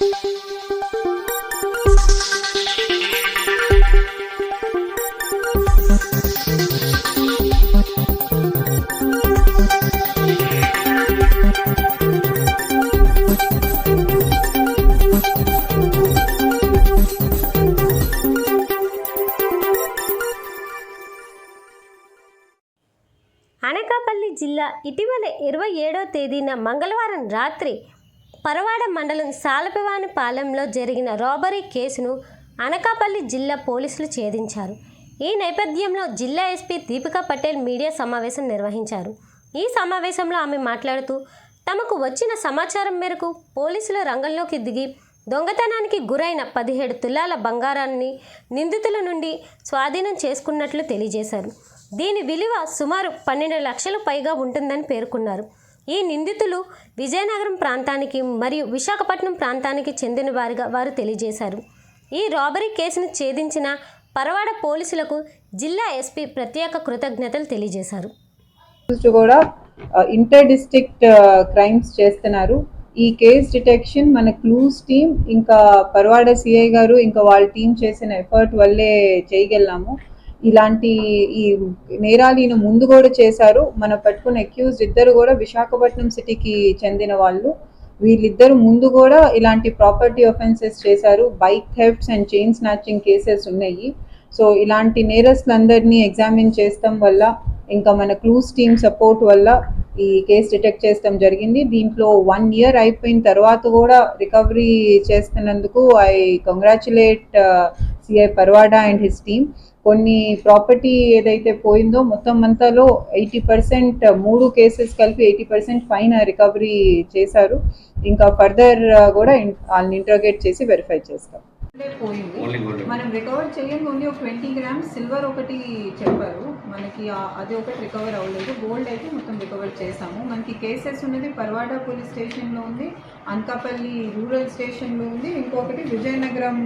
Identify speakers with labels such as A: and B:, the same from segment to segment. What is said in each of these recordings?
A: అనకాపల్లి జిల్లా ఇటీవల 27వ తేదీన మంగళవారం రాత్రి పరవాడ మండలం సాలపివానిపాలెంలో జరిగిన రాబరీ కేసును అనకాపల్లి జిల్లా పోలీసులు ఛేదించారు. ఈ నేపథ్యంలో జిల్లా ఎస్పీ దీపికా పటేల్ మీడియా సమావేశం నిర్వహించారు. ఈ సమావేశంలో ఆమె మాట్లాడుతూ తమకు వచ్చిన సమాచారం మేరకు పోలీసులు రంగంలోకి దిగి దొంగతనానికి గురైన 17 తులాల బంగారాన్ని నిందితుల నుండి స్వాధీనం చేసుకున్నట్లు తెలియజేశారు. దీని విలువ సుమారు 12 లక్షల పైగా ఉంటుందని పేర్కొన్నారు. ఈ నిందితులు విజయనగరం ప్రాంతానికి మరియు విశాఖపట్నం ప్రాంతానికి చెందిన వారిగా వారు తెలియజేశారు. ఈ రాబరీ కేసును ఛేదించిన పరవాడ పోలీసులకు జిల్లా ఎస్పీ ప్రత్యేక కృతజ్ఞతలు తెలియజేశారు.
B: కూడా ఇంటర్ డిస్ట్రిక్ట్ క్రైమ్స్ చేస్తున్నారు. ఈ కేస్ డిటెక్షన్ మన క్లూస్ టీం ఇంకా పరవాడ సిఐ గారు ఇంకా వాళ్ళ టీం చేసిన ఎఫర్ట్ వల్లే చేయగలిగాము. ఇలాంటి ఈ నేరాలు ఈయన ముందు కూడా చేశారు. మన పట్టుకున్న అక్యూజ్డ్ ఇద్దరు కూడా విశాఖపట్నం సిటీకి చెందిన వాళ్ళు. వీళ్ళిద్దరు ముందు కూడా ఇలాంటి ప్రాపర్టీ ఆఫెన్సెస్ చేశారు. Bike thefts and chain snatching cases ఉన్నాయి. సో ఇలాంటి నేరస్తులందరినీ ఎగ్జామిన్ చేస్తాం వల్ల ఇంకా మన క్లూస్ టీమ్ సపోర్ట్ వల్ల ఈ కేసు డిటెక్ట్ చేస్తాం జరిగింది. దీంట్లో 1 year అయిపోయిన తర్వాత కూడా రికవరీ చేస్తున్నందుకు I congratulate CI Parawada and his team. కొన్ని ప్రాపర్టీ ఏదైతే పోయిందో మొత్తం అంతాలో 80% 3 కేసెస్ కలిపి 80% పైన రికవరీ చేశారు. ఇంకా ఫర్దర్ కూడా వాళ్ళని ఇంట్రోగేట్ చేసి వెరిఫై చేస్తాం.
C: పోయింది మనం రికవర్ చేయండి. ఓన్లీ ఒక 20 grams సిల్వర్ ఒకటి చెప్పారు మనకి, అది ఒకటి రికవర్ అవ్వలేదు. గోల్డ్ అయితే మొత్తం రికవర్ చేసాము. మనకి కేసెస్ ఉన్నది పరవాడ పోలీస్ స్టేషన్లో ఉంది, అనకాపల్లి రూరల్ స్టేషన్లో ఉంది, ఇంకొకటి Vizianagaram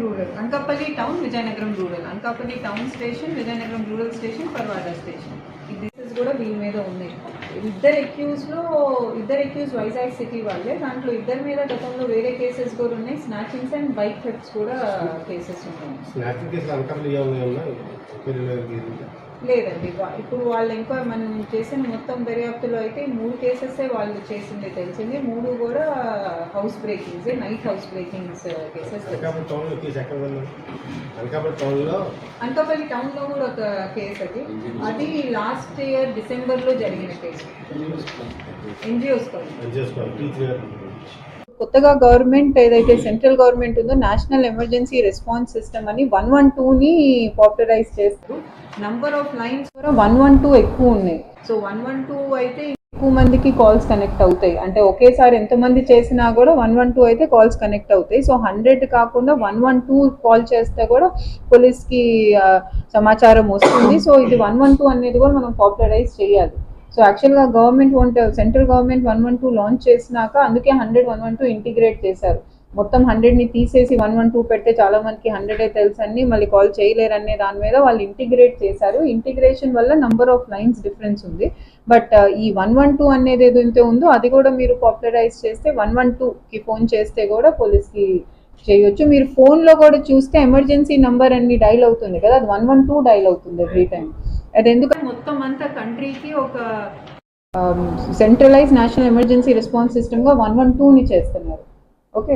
C: rural, Anakapalli town, Vizianagaram rural, Anakapalli town station, Vizianagaram rural station, Paravada station. ఈ కేసెస్ కూడా వీళ్ళ మీద ఉన్నాయి. ఇద్దరు అక్యూజ్ వైజాగ్ సిటీ వాళ్ళే. దాంట్లో ఇద్దరి మీద గతంలో వేరే కేసెస్ కూడా ఉన్నాయి. స్నాచింగ్స్ అండ్ బైక్ థెఫ్ట్స్ కూడా కేసెస్ ఉన్నాయి. లేదండి, ఇప్పుడు వాళ్ళు ఇంకా మనం చేసిన మొత్తం దర్యాప్తులో అయితే 3 కేసెస్ వాళ్ళు చేసిందే తెలిసింది. 3 కూడా house breakings, night house breakings cases. Anakapalli టౌన్లో కూడా ఒక కేసు, అది లాస్ట్ ఇయర్ డిసెంబర్లో జరిగిన కేసు. ఎన్జిఓస్
B: కొత్తగా గవర్నమెంట్ ఏదైతే సెంట్రల్ గవర్నమెంట్ ఉందో నేషనల్ ఎమర్జెన్సీ రెస్పాన్స్ సిస్టమ్ అని 112ని పాపులరైజ్ చేస్తారు.
C: నంబర్ ఆఫ్ లైన్స్
B: కూడా 112 ఎక్కువ ఉన్నాయి.
C: సో 112 అయితే
B: ఎక్కువ మందికి కాల్స్ కనెక్ట్ అవుతాయి. అంటే ఒకేసారి ఎంతమంది చేసినా కూడా 112 అయితే కాల్స్ కనెక్ట్ అవుతాయి. సో 100 కాకుండా 112 కాల్ చేస్తే కూడా పోలీస్కి సమాచారం వస్తుంది. సో ఇది 112 అనేది కూడా మనం పాపులరైజ్ చేయాలి. సో యాక్చువల్గా సెంట్రల్ గవర్నమెంట్ 112 లాంచ్ చేసినాక అందుకే 100, 112 ఇంటిగ్రేట్ చేశారు. మొత్తం 100ని తీసేసి 112 పెడితే చాలా మందికి 100 తెలుసు అన్ని మళ్ళీ కాల్ చేయలేరనే దాని మీద వాళ్ళు ఇంటిగ్రేట్ చేశారు. ఇంటిగ్రేషన్ వల్ల నంబర్ ఆఫ్ లైన్స్ డిఫరెన్స్ ఉంది. బట్ ఈ 112 అనేది ఏదైతే ఉందో అది కూడా మీరు పాపులరైజ్ చేస్తే 112కి ఫోన్ చేస్తే కూడా పోలీస్కి చేయొచ్చు. మీరు ఫోన్లో కూడా చూస్తే ఎమర్జెన్సీ నంబర్ అన్ని డైల్ అవుతుంది కదా, అది 112 డైల్ అవుతుంది ఎవ్రీ టైం. అది ఎందుకంటే
C: మొత్తం అంతా కంట్రీకి ఒక
B: సెంట్రలైజ్ నేషనల్ ఎమర్జెన్సీ రెస్పాన్స్ సిస్టమ్గా 112ని చేస్తున్నారు. ఓకే.